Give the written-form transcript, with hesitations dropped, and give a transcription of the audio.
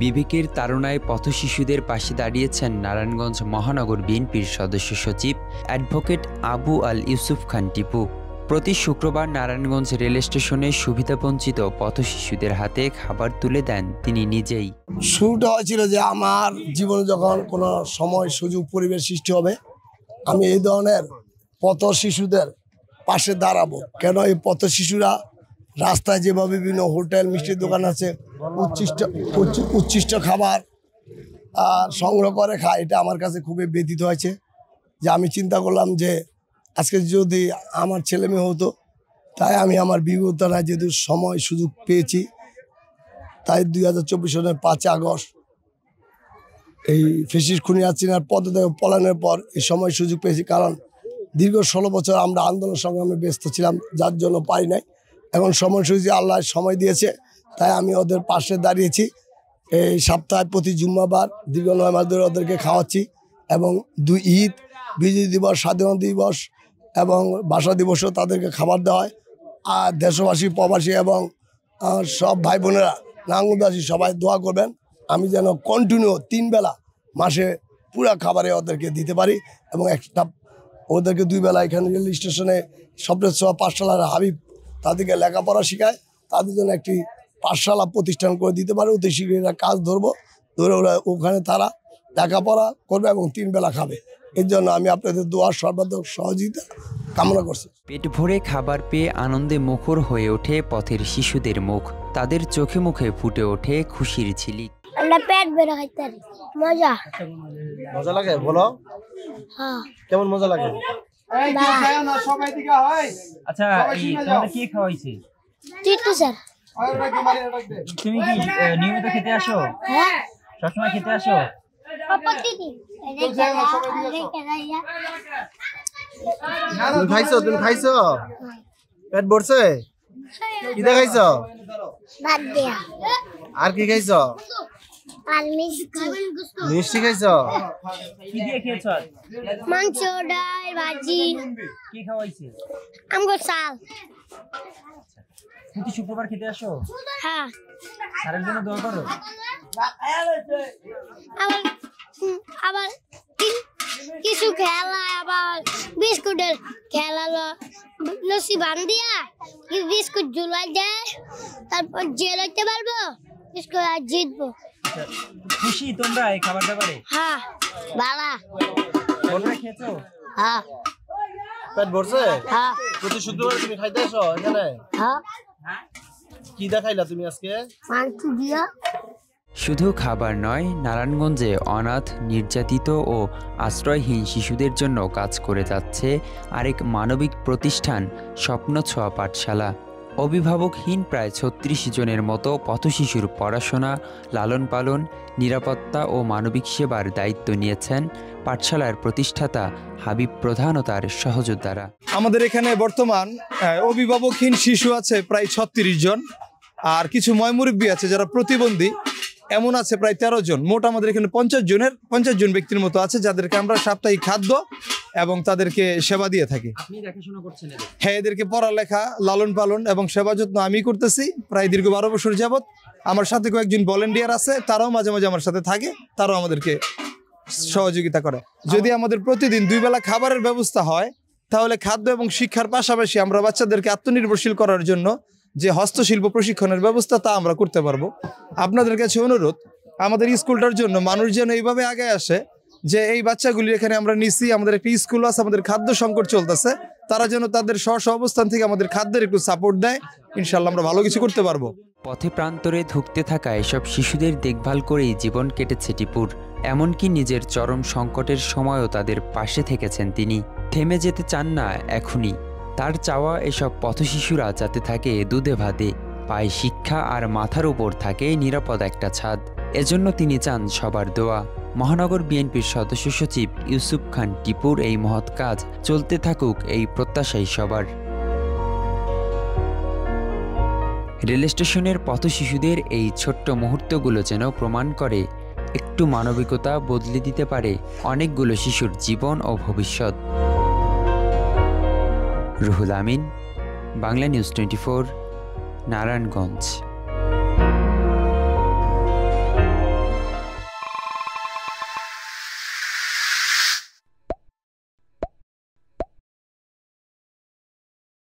বিবেকের তাড়নায় পথশিশুদের পাশে দাঁড়িয়েছেন নারায়ণগঞ্জ মহানগর বিএনপির সদস্য সচিব অ্যাডভোকেট আবু আল ইউসুফ খান টিপু। প্রতি শুক্রবার নারায়ণগঞ্জ রেল স্টেশনে সুবিধাবঞ্চিত পথশিশুদের হাতে খাবার তুলে দেন তিনি নিজেই। শুরুটা হয়েছিল যে আমার জীবনে যখন কোনো সময় সুযোগ পরিবেশ সৃষ্টি হবে, আমি এই ধরনের পথশিশুদের পাশে দাঁড়াবো। কেন এই পথশিশুরা রাস্তায় যেভাবে বিভিন্ন হোটেল মিষ্টির দোকান আছে উচ্ছিষ্ট খাবার সংগ্রহ করে খায়, এটা আমার কাছে খুবই ব্যথিত হয়েছে। যে আমি চিন্তা করলাম যে আজকে যদি আমার ছেলে মেয়ে হতো, তাই আমি আমার বিবেচনায় যেহেতু সময় সুযোগ পেয়েছি, তাই 2024 সালের 5 আগস্ট এই ফেসিস খুনি হাসিনার পদত্যাগ পলায়নের পর এই সময় সুযোগ পেয়েছি। কারণ দীর্ঘ 16 বছর আমরা আন্দোলন সংগ্রামে ব্যস্ত ছিলাম, যার জন্য পারি নাই। এখন সময় সুযোগ আল্লাহ সময় দিয়েছে, তাই আমি ওদের পাশে দাঁড়িয়েছি। এই সপ্তাহে প্রতি জুম্মাবার দীর্ঘ 9 মাস ধরে ওদেরকে খাওয়াচ্ছি এবং 2 ঈদ, বিজয় দিবস, স্বাধীনতা দিবস এবং ভাষা দিবসও তাদেরকে খাবার দেওয়া হয়। আর দেশবাসী, প্রবাসী এবং সব ভাই বোনেরা নাঙ্গলবাসী সবাই দোয়া করবেন আমি যেন কন্টিনিউ 3 বেলা মাসে পুরা খাবারে ওদেরকে দিতে পারি এবং একটা ওদেরকে 2 বেলা এখানে রেল স্টেশনে স্বপ্নের পাঠশালার হাবিব তাদেরকে লেখাপড়া শেখায়, তাদের জন্য একটি পাঠশালা প্রতিষ্ঠান করে দিতে পারে। অতি শীঘ্রই কাজ ধরে ওখানে তারা লেখাপড়া করবে এবং 3 বেলা খাবে। এর জন্য আমি আপনাদের দোয়ার সর্বাত্মক সহযোগিতা কামনা করছি। পেট ভরে খাবার পেয়ে আনন্দে মুখর হয়ে ওঠে পথের শিশুদের মুখ। তাদের চোখে মুখে ফুটে ওঠে খুশির ঝিলিক। আমরা পেট ভরে খাইতে মজা মজা লাগে, বলো। হ্যাঁ, কেমন মজা লাগে? আচ্ছা, তোমাদের কি খাওয়াইছে? টিটু স্যার। তুমি কি নিয়মিত খেতে আসো? হ্যাঁ, সবসময় খেতে আসো? তুমি খাইছো? পেট ভরছে? কি দেখাইছো? ভাত দিয়া আর কি খাইছো? আর মিষ্টি। মিষ্টি খাইছো? কি দিয়ে খেয়েছো? মাংস, ডাল, ভাজি। কি খাওয়াইছে? আমগো চাল। প্রতি শুক্রবার খেতে আসো? হ্যাঁ। স্যারের জন্য দোয়া করো? আবার কিছু খেলা, আবার বিস্কুটের খেলালো লসি বান্ধিয়া বিস্কুট ঝুলাই দেয়, তারপর জেল হইতে পারবো, বিস্কুট আর জিতবো। খুশি তোমরা এই খাবার দাবারে? হ্যাঁ, বালা। তোমরা খেয়েছো? হ্যাঁ। পেট ভরছে? হ্যাঁ। প্রতি শুক্রবার তুমি খাইতে আসো এখানে? হ্যাঁ। কি দেখাইলা তুমি আজকে? মাংস দিয়া। শুধু খাবার নয়, নারায়ণগঞ্জে অনাথ, নির্যাতিত ও আশ্রয়হীন শিশুদের জন্য কাজ করে যাচ্ছে আরেক মানবিক প্রতিষ্ঠান স্বপ্ন ছোঁয়া পাঠশালা। অভিভাবকহীন প্রায় 36 জনের মতো পথশিশুর পড়াশোনা, লালন পালন, নিরাপত্তা ও মানবিক সেবার দায়িত্ব নিয়েছেন পাঠশালার প্রতিষ্ঠাতা হাবিব প্রধান ও তার সহযোদ্ধারা। আমাদের এখানে বর্তমান অভিভাবকহীন শিশু আছে প্রায় 36 জন, আর কিছু ময়মুরব্বী আছে যারা প্রতিবন্ধী, এমন আছে প্রায় 13 জন। মোট আমাদের এখানে 50 জন ব্যক্তির মতো আছে যাদেরকে আমরা সাপ্তাহিক খাদ্য এবং তাদেরকে সেবা দিয়ে থাকি। আপনি দেখাশোনা করছেন? হ্যাঁ, এদেরকে পড়ালেখা, লালন পালন এবং সেবা যত্ন আমি করতেছি প্রায় দীর্ঘ 12 বছর যাবৎ। আমার সাথে কয়েকজন ভলেন্টিয়ার আছে, তারাও মাঝে মাঝে আমার সাথে থাকে, তারাও আমাদেরকে সহযোগিতা করে। যদি আমাদের প্রতিদিন 2 বেলা খাবারের ব্যবস্থা হয়, তাহলে খাদ্য এবং শিক্ষার পাশাপাশি আমরা বাচ্চাদেরকে আত্মনির্ভরশীল করার জন্য যে হস্তশিল্প প্রশিক্ষণের ব্যবস্থা তা আমরা করতে পারবো। আপনাদের কাছে অনুরোধ, আমাদের স্কুলটার জন্য মানুষ যেন এইভাবে আগে আসে যে এই বাচ্চাগুলি এখানে আমরা নিছি, আমাদের একটা স্কুল আছে, আমাদের খাদ্য সংকট চলতেছে, তারা যেন তাদের স্ব অবস্থান থেকে আমাদের খাদ্যের একটু সাপোর্ট দেয়। ইনশাল্লাহ আমরা ভালো কিছু করতে পারবো। পথে প্রান্তরে ধুঁকতে থাকা এসব শিশুদের দেখভাল করেই জীবন কেটেছে টিপুর। এমনকি নিজের চরম সংকটের সময়ও তাদের পাশে থেকেছেন তিনি। থেমে যেতে চান না এখনই। তার চাওয়া এসব পথশিশুরা যাতে থাকে দুধে ভাতে, পায় শিক্ষা আর মাথার উপর থাকে নিরাপদ একটা ছাদ। এজন্য তিনি চান সবার দোয়া। মহানগর বিএনপির সদস্য সচিব ইউসুফ খান টিপুর এই মহৎ কাজ চলতে থাকুক, এই প্রত্যাশাই সবার। রেল স্টেশনের পথশিশুদের এই ছোট্ট মুহূর্তগুলো যেন প্রমাণ করে একটু মানবিকতা বদলে দিতে পারে অনেকগুলো শিশুর জীবন ও ভবিষ্যৎ। রুহুল আমিন, বাংলা নিউজ 24, নারায়ণগঞ্জ।